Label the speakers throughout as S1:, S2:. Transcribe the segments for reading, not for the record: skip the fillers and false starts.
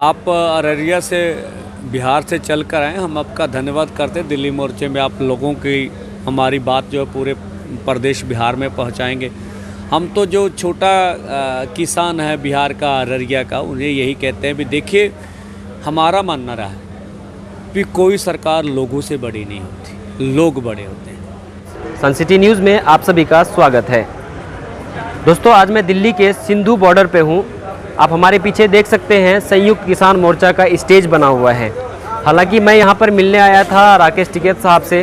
S1: आप अररिया से बिहार से चल कर आए, हम आपका धन्यवाद करते हैं। दिल्ली मोर्चे में आप लोगों की हमारी बात जो है पूरे प्रदेश बिहार में पहुंचाएंगे। हम तो जो छोटा किसान है बिहार का, अररिया का, उन्हें यही कहते हैं भी देखिए, हमारा मानना रहा है कि कोई सरकार लोगों से बड़ी नहीं होती, लोग बड़े होते हैं।
S2: सन सिटी न्यूज़ में आप सभी का स्वागत है। दोस्तों, आज मैं दिल्ली के सिंधु बॉर्डर पे हूँ। आप हमारे पीछे देख सकते हैं संयुक्त किसान मोर्चा का स्टेज बना हुआ है। हालांकि मैं यहाँ पर मिलने आया था राकेश टिकैत साहब से,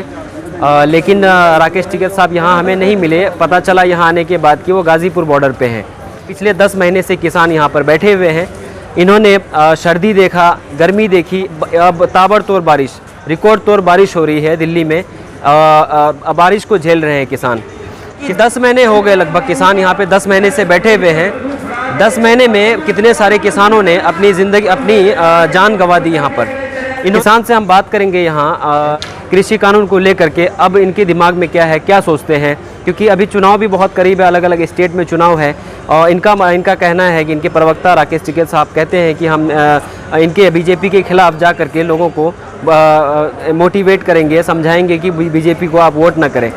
S2: लेकिन राकेश टिकैत साहब यहाँ हमें नहीं मिले। पता चला यहाँ आने के बाद कि वो गाज़ीपुर बॉर्डर पे हैं। पिछले 10 महीने से किसान यहाँ पर बैठे हुए हैं। इन्होंने सर्दी देखा, गर्मी देखी, अब ताबड़तोड़ बारिश, रिकॉर्ड तोड़ बारिश हो रही है दिल्ली में। बारिश को झेल रहे हैं किसान। कि 10 महीने हो गए लगभग किसान यहाँ पे 10 महीने से बैठे हुए हैं। 10 महीने में कितने सारे किसानों ने अपनी ज़िंदगी, अपनी जान गंवा दी यहाँ पर। इन किसान से हम बात करेंगे यहाँ कृषि कानून को लेकर के। अब इनके दिमाग में क्या है, क्या सोचते हैं, क्योंकि अभी चुनाव भी बहुत करीब है, अलग अलग स्टेट में चुनाव है। और इनका कहना है कि इनके प्रवक्ता राकेश टिकैत साहब कहते हैं कि हम इनके बीजेपी के खिलाफ जा करके लोगों को मोटिवेट करेंगे, समझाएंगे कि बीजेपी को आप वोट ना करें।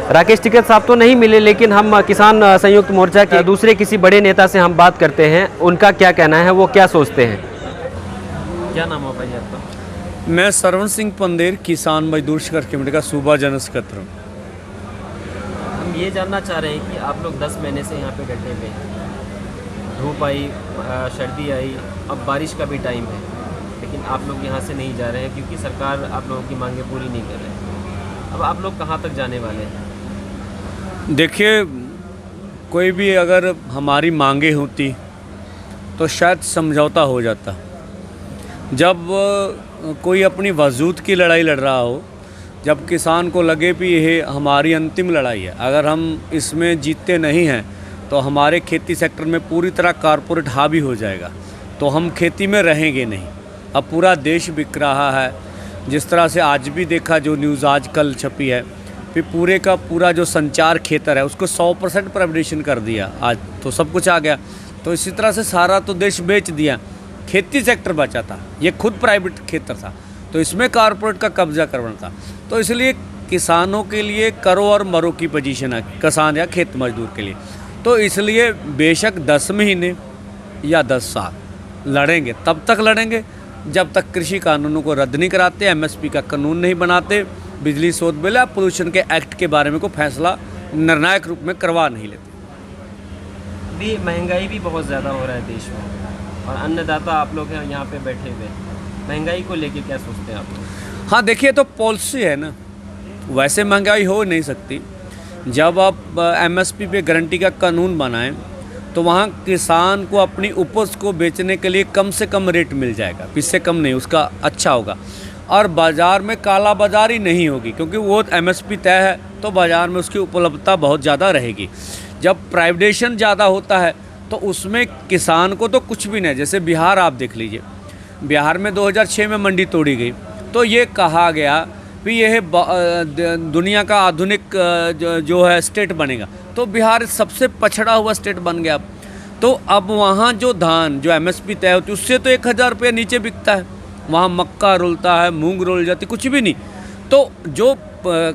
S2: राकेश टिकैत साहब तो नहीं मिले, लेकिन हम किसान संयुक्त मोर्चा के दूसरे किसी बड़े नेता से हम बात करते हैं। उनका क्या कहना है, वो क्या सोचते हैं। क्या नाम है भाई आपका?
S1: मैं सरवण सिंह पंदेर, किसान मजदूर संघर्ष कमेटी का सूबा जनरल सेक्रेटरी हूँ।
S2: हम ये जानना चाह रहे हैं कि आप लोग 10 महीने से यहाँ पे बैठे हुए हैं। धूप आई, सर्दी आई, अब बारिश का भी टाइम है, लेकिन आप लोग यहाँ से नहीं जा रहे हैं क्योंकि सरकार आप लोगों की मांगें पूरी नहीं कर रही है। अब आप लोग कहाँ तक जाने वाले हैं?
S1: देखिए, कोई भी अगर हमारी मांगे होती तो शायद समझौता हो जाता। जब कोई अपनी वजूद की लड़ाई लड़ रहा हो, जब किसान को लगे कि यह हमारी अंतिम लड़ाई है, अगर हम इसमें जीतते नहीं हैं तो हमारे खेती सेक्टर में पूरी तरह कारपोरेट हावी हो जाएगा, तो हम खेती में रहेंगे नहीं। अब पूरा देश बिक रहा है, जिस तरह से आज भी देखा, जो न्यूज़ आज कल छपी है, फिर पूरे का पूरा जो संचार क्षेत्र है उसको 100% प्राइवेटाइजेशन कर दिया। आज तो सब कुछ आ गया, तो इसी तरह से सारा तो देश बेच दिया। खेती सेक्टर बचा था, ये खुद प्राइवेट क्षेत्र था, तो इसमें कारपोरेट का कब्जा करना था। तो इसलिए किसानों के लिए करो और मरो की पोजीशन है, किसान या खेत मजदूर के लिए। तो इसलिए बेशक 10 महीने या 10 साल लड़ेंगे, तब तक लड़ेंगे जब तक कृषि कानूनों को रद्द नहीं कराते, एमएसपी का कानून नहीं बनाते, बिजली शोध बिल या पोल्यूशन के एक्ट के बारे में कोई फैसला निर्णायक रूप में करवा नहीं लेते।
S2: भी महंगाई भी बहुत ज़्यादा हो रहा है देश में, और अन्नदाता आप लोग हैं यहाँ पे बैठे हुए। महंगाई को लेके क्या सोचते हैं आप लोग?
S1: हाँ, देखिए, तो पॉलिसी है ना, वैसे महंगाई हो नहीं सकती। जब आप एमएसपी पे गारंटी का कानून बनाएं तो वहाँ किसान को अपनी उपज को बेचने के लिए कम से कम रेट मिल जाएगा, इससे कम नहीं, उसका अच्छा होगा। और बाज़ार में काला बाज़ारी नहीं होगी, क्योंकि वो एमएसपी तय है तो बाज़ार में उसकी उपलब्धता बहुत ज़्यादा रहेगी। जब प्राइवेटाइजेशन ज़्यादा होता है तो उसमें किसान को तो कुछ भी नहीं। जैसे बिहार आप देख लीजिए, बिहार में 2006 में मंडी तोड़ी गई, तो ये कहा गया कि यह दुनिया का आधुनिक जो है स्टेट बनेगा, तो बिहार सबसे पछड़ा हुआ स्टेट बन गया। तो अब वहाँ जो धान जो एमएसपी तय होती है उससे तो 1000 रुपये नीचे बिकता है। वहाँ मक्का रुलता है, मूंग रुल जाती, कुछ भी नहीं। तो जो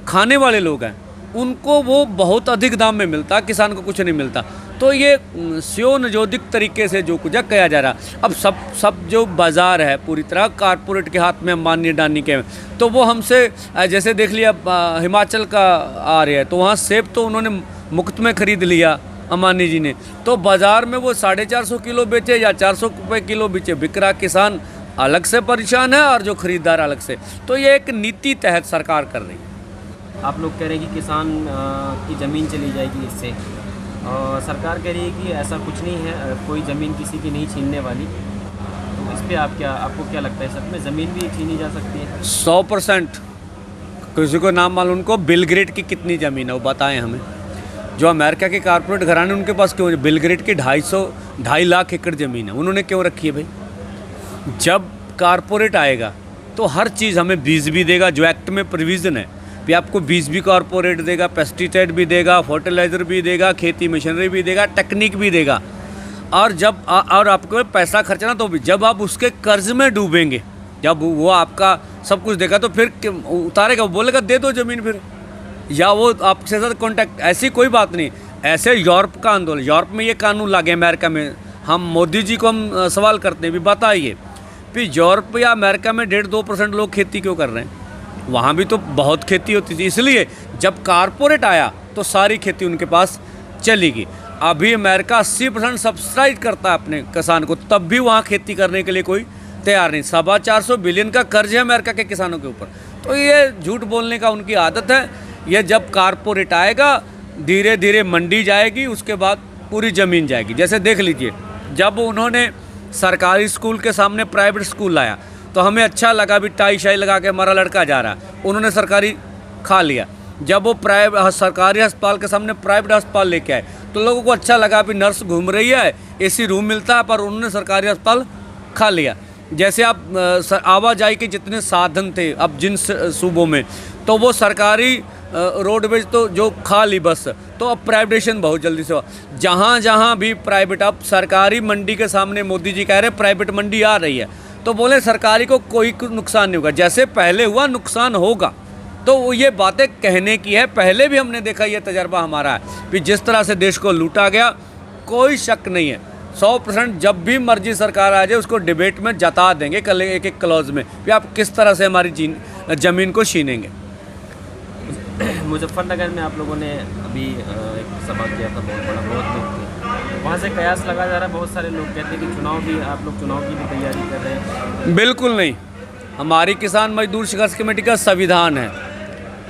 S1: खाने वाले लोग हैं उनको वो बहुत अधिक दाम में मिलता, किसान को कुछ नहीं मिलता। तो ये स्योनजोदिक तरीके से जो कुछ किया जा रहा। अब सब जो बाज़ार है पूरी तरह कारपोरेट के हाथ में, अंबानी अडानी के, तो वो हमसे, जैसे देख लिया हिमाचल का आ रहा है, तो वहाँ सेब तो उन्होंने मुफ्त में ख़रीद लिया अंबानी जी ने, तो बाज़ार में वो 450 किलो बेचे या 400 रुपये किलो बेचे, बिक रहा। किसान अलग से परेशान है और जो ख़रीदार अलग से। तो ये एक नीति तहत सरकार कर रही है।
S2: आप लोग कह रहे हैं कि किसान की ज़मीन चली जाएगी इससे, और सरकार कह रही है कि ऐसा कुछ नहीं है, कोई ज़मीन किसी की नहीं छीनने वाली। तो इस पर आपको क्या लगता है, सच में ज़मीन भी छीनी जा सकती है?
S1: 100%। किसी को नाम मालूम, उनको बिल ग्रेड की कितनी ज़मीन है वो बताएं हमें। जो अमेरिका के कारपोरेट घराने, उनके पास क्यों बिल ग्रेड की 2.5 लाख एकड़ ज़मीन है, उन्होंने क्यों रखी है भाई? जब कारपोरेट आएगा तो हर चीज़ हमें बीज भी देगा, जो एक्ट में प्रोविज़न है भी आपको बीज भी कॉरपोरेट देगा, पेस्टिसाइड भी देगा, फर्टिलाइज़र भी देगा, खेती मशीनरी भी देगा, टेक्निक भी देगा। और जब और आपको पैसा खर्चना तो भी जब आप उसके कर्ज में डूबेंगे, जब वो आपका सब कुछ देगा तो फिर उतारेगा, वो बोलेगा दे दो ज़मीन फिर, या वो आपसे साथ कॉन्टैक्ट। ऐसी कोई बात नहीं। ऐसे यूरोप का आंदोलन, यूरोप में ये कानून लागे, अमेरिका में हम मोदी जी को हम सवाल करते हैं भी बताइए फिर यूरोप या अमेरिका में 1.5-2% लोग खेती क्यों कर रहे हैं? वहाँ भी तो बहुत खेती होती थी, इसलिए जब कारपोरेट आया तो सारी खेती उनके पास चली गई। अभी अमेरिका 80% सब्सिडाइज करता है अपने किसान को, तब भी वहाँ खेती करने के लिए कोई तैयार नहीं। 450 बिलियन का कर्ज है अमेरिका के किसानों के ऊपर। तो ये झूठ बोलने का उनकी आदत है। ये जब कारपोरेट आएगा धीरे धीरे मंडी जाएगी, उसके बाद पूरी ज़मीन जाएगी। जैसे देख लीजिए, जब उन्होंने सरकारी स्कूल के सामने प्राइवेट स्कूल लाया तो हमें अच्छा लगा भी टाई शाई लगा के हमारा लड़का जा रहा है, उन्होंने सरकारी खा लिया। जब वो सरकारी अस्पताल के सामने प्राइवेट अस्पताल लेके आए तो लोगों को अच्छा लगा भी नर्स घूम रही है, एसी रूम मिलता है, पर उन्होंने सरकारी अस्पताल खा लिया। जैसे आप आवाजाही के जितने साधन थे अब जिन सूबों में, तो वो सरकारी रोडवेज तो जो खा ली बस, तो अब प्राइवेटेशन बहुत जल्दी से हुआ। जहाँ जहाँ भी प्राइवेट, अब सरकारी मंडी के सामने मोदी जी कह रहे प्राइवेट मंडी आ रही है, तो बोले सरकारी को कोई नुकसान नहीं होगा, जैसे पहले हुआ नुकसान होगा। तो वो ये बातें कहने की है, पहले भी हमने देखा, ये तजर्बा हमारा है कि जिस तरह से देश को लूटा गया, कोई शक नहीं है 100%। जब भी मर्जी सरकार आ जाए उसको डिबेट में जता देंगे कल एक एक क्लॉज में कि आप किस तरह से हमारी ज़मीन को छीनेंगे।
S2: मुजफ्फरनगर में आप लोगों ने अभी एक सभा किया था, बहुत बड़ा, बहुत लोग थे। वहाँ से कयास लगा जा रहा है, बहुत सारे लोग कहते हैं कि चुनाव भी, आप लोग चुनाव की भी तैयारी कर रहे हैं।
S1: बिल्कुल नहीं। हमारी किसान मजदूर संघर्ष कमेटी का संविधान है,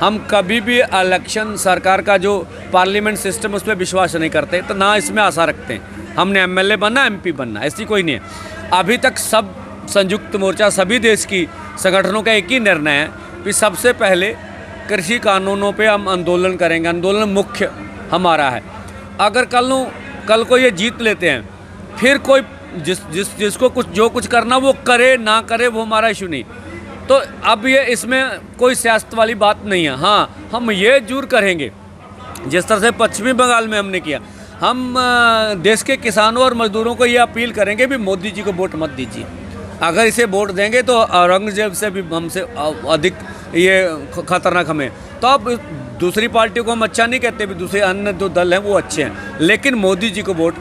S1: हम कभी भी इलेक्शन, सरकार का जो पार्लियामेंट सिस्टम उस पर विश्वास नहीं करते, तो ना इसमें आशा रखते हैं। हमने एमएलए बनना, एमपी बनना, ऐसी कोई नहीं है। अभी तक सब संयुक्त मोर्चा, सभी देश की संगठनों का एक ही निर्णय है कि सबसे पहले कृषि कानूनों पे हम आंदोलन करेंगे, आंदोलन मुख्य हमारा है। अगर कल को ये जीत लेते हैं, फिर कोई जिसको जो कुछ करना वो करे ना करे, वो हमारा इशू नहीं। तो अब ये इसमें कोई सियासत वाली बात नहीं है। हाँ, हम ये जरूर करेंगे जिस तरह से पश्चिमी बंगाल में हमने किया, हम देश के किसानों और मजदूरों को ये अपील करेंगे भी मोदी जी को वोट मत दीजिए। अगर इसे वोट देंगे तो औरंगजेब से भी हमसे अधिक ये खतरनाक हमें। तो अब दूसरी पार्टियों को हम अच्छा नहीं कहते भी, दूसरे अन्य जो दल हैं वो अच्छे हैं, लेकिन मोदी जी को वोट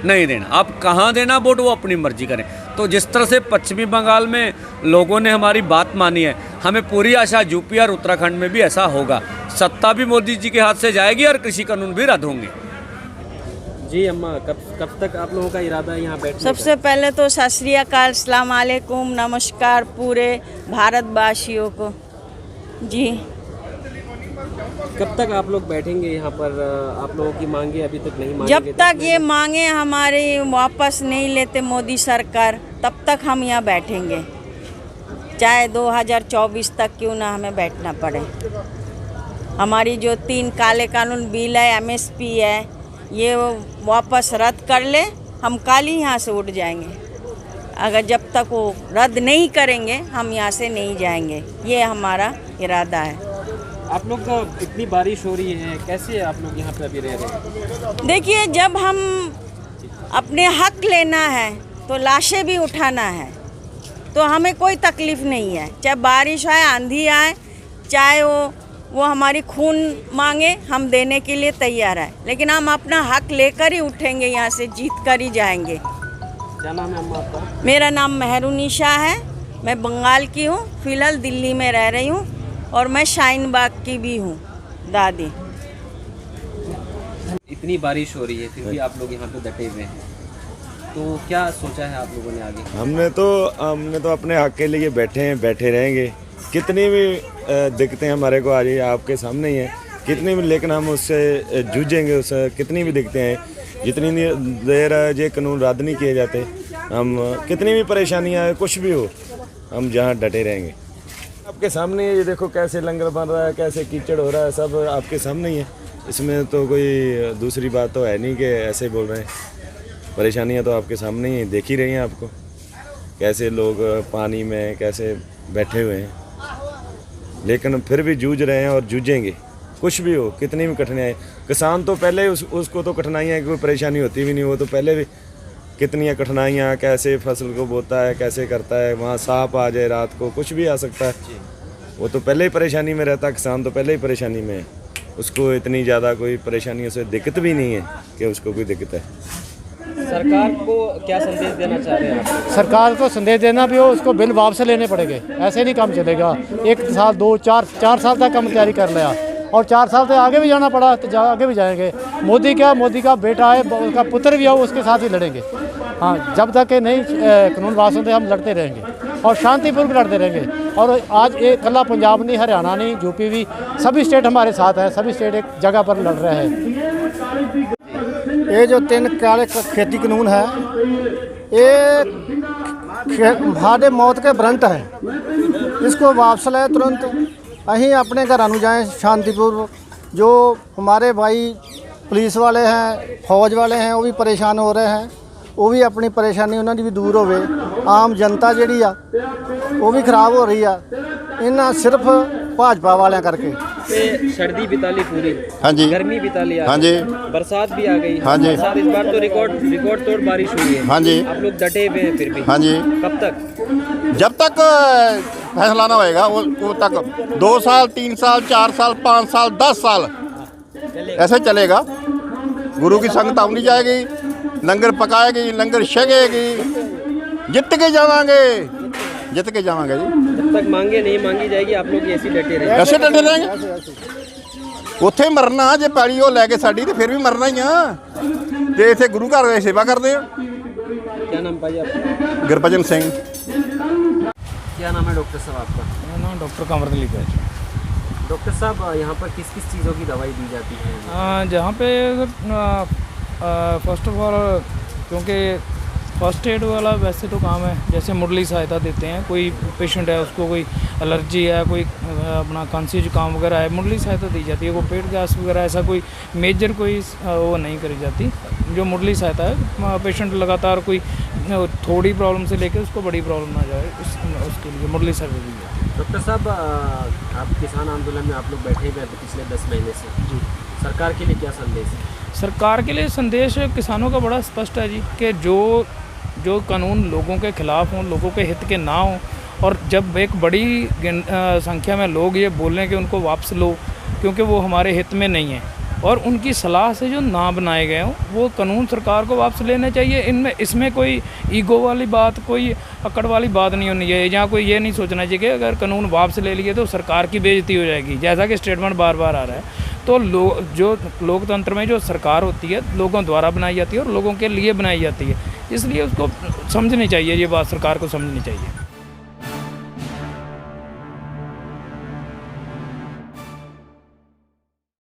S1: नहीं देना। अब कहाँ देना वोट वो अपनी मर्जी करें। तो जिस तरह से पश्चिमी बंगाल में लोगों ने हमारी बात मानी है, हमें पूरी आशा यूपी और उत्तराखंड में भी ऐसा होगा। सत्ता भी मोदी जी के हाथ से जाएगी और कृषि कानून भी रद्द होंगे।
S2: जी अम्मा, कब तक आप लोगों का इरादा है यहाँ बैठने
S3: सबसे पहले तो सत श्री अकाल, अस्सलाम वालेकुम, नमस्कार पूरे भारतवासियों को। जी
S2: कब तक आप लोग बैठेंगे यहाँ पर? आप लोगों की मांगे अभी तक नहीं मांगी?
S3: जब तक ये मांगे हमारी वापस नहीं लेते मोदी सरकार, तब तक हम यहाँ बैठेंगे, चाहे 2024 तक क्यों ना हमें बैठना पड़े। हमारी जो 3 काले कानून बिल है, MSP है, ये वापस रद्द कर ले, हम कल ही यहाँ से उठ जाएंगे। अगर जब तक वो रद्द नहीं करेंगे हम यहाँ से नहीं जाएंगे, ये हमारा इरादा है।
S2: आप लोग का इतनी बारिश हो रही है, कैसे आप लोग यहाँ पे अभी रह रहे हैं?
S3: देखिए, जब हम अपने हक लेना है तो लाशें भी उठाना है, तो हमें कोई तकलीफ़ नहीं है। चाहे बारिश आए, आंधी आए, चाहे वो हमारी खून मांगे, हम देने के लिए तैयार है, लेकिन हम अपना हक लेकर ही उठेंगे, यहाँ से जीत कर ही जाएंगे।
S2: क्या नाम है अम्मा आपका? मेरा
S3: नाम मेहरुनिशा है, मैं बंगाल की हूँ, फ़िलहाल दिल्ली में रह रही हूँ, और मैं शाहीन बाग की भी हूँ दादी।
S2: इतनी बारिश हो रही है फिर भी आप लोग यहाँ पे डटे हुए हैं, तो क्या सोचा है आप लोगों ने आगे?
S4: हमने तो अपने हक के लिए बैठे हैं, बैठे रहेंगे। कितनी भी दिक्कतें हमारे को आ रही है, आपके सामने ही है कितनी भी, लेकिन हम उससे जूझेंगे। उससे कितनी भी दिक्कतें हैं, जितनी देर ये कानून रद्द नहीं किए जाते, हम कितनी भी परेशानियाँ कुछ भी हो, हम जहाँ डटे रहेंगे। आपके सामने ये देखो कैसे लंगर बन रहा है, कैसे कीचड़ हो रहा है, सब आपके सामने ही है। इसमें तो कोई दूसरी बात तो है नहीं कि ऐसे बोल रहे हैं। परेशानियाँ तो आपके सामने ही देख ही रही हैं आपको, कैसे लोग पानी में कैसे बैठे हुए हैं, लेकिन फिर भी जूझ रहे हैं और जूझेंगे। कुछ भी हो, कितनी भी कठिनाई। किसान तो पहले उसको तो कठिनाइयाँ, कोई परेशानी होती भी नहीं, वो तो पहले भी कितनी कठिनाइयाँ, कैसे फसल को बोता है, कैसे करता है, वहाँ सांप आ जाए रात को, कुछ भी आ सकता है। वो तो पहले ही परेशानी में रहता, किसान तो पहले ही परेशानी में है, उसको इतनी ज़्यादा कोई परेशानियों से दिक्कत भी नहीं है कि उसको कोई दिक्कत है।
S2: सरकार को क्या संदेश देना चाह रहे हैं आप?
S5: सरकार को संदेश देना भी हो, उसको बिल वापस लेने पड़ेंगे, ऐसे नहीं काम चलेगा। 1 साल 2 4 साल तक हम तैयारी कर लिया और 4 साल से आगे भी जाना पड़ा तो आगे भी जाएंगे। मोदी का बेटा है, उसका पुत्र भी है, उसके साथ ही लड़ेंगे। हाँ, जब तक के नहीं कानून पास होते हम लड़ते रहेंगे और शांतिपूर्वक लड़ते रहेंगे। और आज एक कला पंजाब नहीं, हरियाणा नहीं, यूपी भी, सभी स्टेट हमारे साथ है, सभी स्टेट एक जगह पर लड़ रहे हैं। ये जो 3 काले खेती कानून है, ये हमारे मौत के वारंट है, इसको वापस लें तुरंत। अहीं अपने घरों में जाएँ शांतिपूर्वक। जो हमारे भाई पुलिस वाले हैं, फौज वाले हैं, वो भी परेशान हो रहे हैं, वो भी अपनी परेशानी उन्होंने भी दूर होवे। आम जनता जी आ वो भी खराब हो रही है, इन्हें सिर्फ भाजपा वाले करके।
S2: सर्दी बिताली पूरी,
S6: हाँ जी,
S2: गर्मी बिताली,
S6: हाँ जी,
S2: बरसात भी आ गई,
S6: हाँ जी,
S2: बरसात इस बार तो रिकॉर्ड तोड़ बारिश हुई है,
S6: हाँ जी,
S2: आप लोग डटे हुए हैं फिर भी,
S6: हाँ जी।
S2: कब तक?
S6: जब तक फैसला ना होएगा वो तक 2 साल 3 साल 4 साल 5 साल 10 साल ऐसे चलेगा। गुरु की संगत आउनी जाएगी, लंगर पकाएगी, लंगर छकेगी, जित के जावांगे जी।
S2: जब तक मांगे नहीं मांगी जाएगी आप लोग ऐसे डटे रहे?
S6: ऐसे डटे रहेंगे, ਉੱਥੇ ਮਰਨਾ ਜੇ ਪੈਲੀ ਉਹ ਲੈ ਕੇ ਸਾਡੀ ਤੇ ਫਿਰ ਵੀ ਮਰਨਾ ਹੀ ਆ। ਤੇ ਇੱਥੇ ਗੁਰੂ ਘਰ ਵਿੱਚ ਸੇਵਾ ਕਰਦੇ ਆ।
S2: क्या नाम भाई आपका?
S6: गुरभजन सिंह।
S2: क्या नाम है डॉक्टर साहब आपका?
S5: मेरा नाम डॉक्टर कंवरदीप है।
S2: डॉक्टर साहब यहाँ पर किस किस चीज़ों की दवाई दी जाती है?
S5: जहाँ पे फर्स्ट ऑफ ऑल, क्योंकि फर्स्ट एड वाला वैसे तो काम है, जैसे मुरली सहायता देते हैं, कोई पेशेंट है उसको कोई एलर्जी है, कोई अपना खांसी जुकाम वगैरह है, मुरली सहायता दी जाती है। वो पेट गैस वगैरह ऐसा कोई मेजर कोई वो नहीं करी जाती। जो मुरली सहायता है, पेशेंट लगातार कोई थोड़ी प्रॉब्लम से लेकर उसको बड़ी प्रॉब्लम ना जाए, उसके लिए मुरली सहायता दी जाती है।
S2: डॉक्टर साहब आप किसान आंदोलन में आप लोग बैठे हुए हैं तो पिछले 10 महीने से जी, सरकार के लिए क्या संदेश है?
S5: सरकार के लिए संदेश किसानों का बड़ा स्पष्ट है जी, कि जो कानून लोगों के खिलाफ हों, लोगों के हित के ना हों, और जब एक बड़ी संख्या में लोग ये बोल रहे हैं कि उनको वापस लो क्योंकि वो हमारे हित में नहीं है, और उनकी सलाह से जो ना बनाए गए हों, वो कानून सरकार को वापस लेने चाहिए। इसमें कोई ईगो वाली बात, कोई अकड़ वाली बात नहीं होनी चाहिए। जहाँ कोई ये नहीं सोचना चाहिए कि अगर कानून वापस ले लिए तो सरकार की बेइज्जती हो जाएगी, जैसा कि स्टेटमेंट बार बार आ रहा है। तो जो लोकतंत्र में जो सरकार होती है लोगों द्वारा बनाई जाती है और लोगों के लिए बनाई जाती है, इसलिए उसको समझनी चाहिए, ये बात सरकार को समझनी चाहिए।